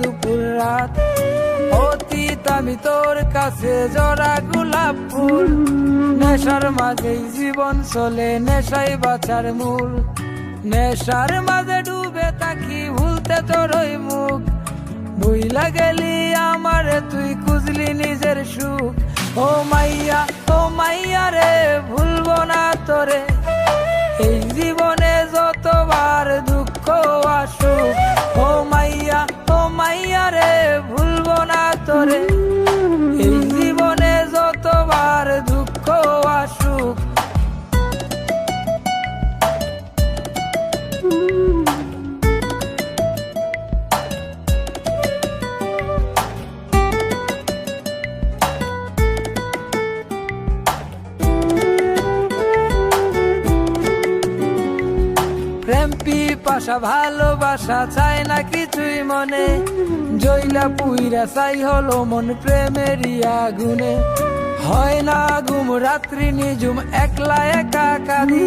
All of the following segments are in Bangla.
দুপুর রাত। অতীত আমি তোর কাছে জরা গোলাপ ফুল, নেশার মাঝেই জীবন চলে, নেশাই বাঁচার মূল। নেশার মাঝে ডুবে থাকি ভুলতে তোর ওই মুখ, ভুইলা গেলি আমারে তুই খুঁজলি নিজের সুখ। ও মাইয়া রে ভুলবো না তোরে, এই জীবনে যতবার দুঃখ আসুক। ও মাইয়া রে ভুলবো না তোরে, এই জীবনে যতবার দুঃখ আসুক। প্রেম পিপাসা ভালোবাসা চায় না কিছুই মনে, জইলা পুইরা চাই হলো মন প্রেমেরই আগুনে। হয় না ঘুম রাত্রি নিঝুম একলা একা কাঁদি,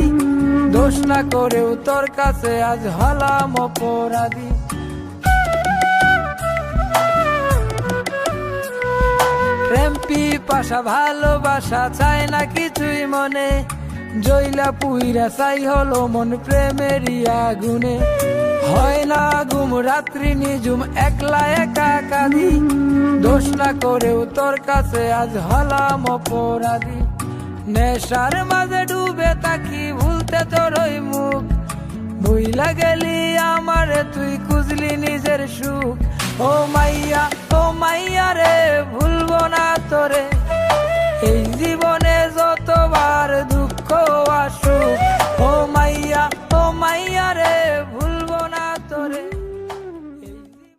দোষ না করেও তোর কাছে আজ হলাম অপরাধী। প্রেম পিপাসা ভালোবাসা চায় না কিছুই মনে, জইলা পুইরা চাই হলো মন প্রেমেরই আগুনে। হয় না ঘুম রাত্রি নিঝুম একলা একা কাঁদি, দোষ না করেও তোর কাছে আজ হলাম অপরাধী। নেশার মাঝে ডুবে থাকি ভুলতে তোর ওই মুখ, ভুইলা গেলি আমারে তুই খুঁজলি নিজের সুখ। ও মাইয়া রে ভুলবো না তোরে,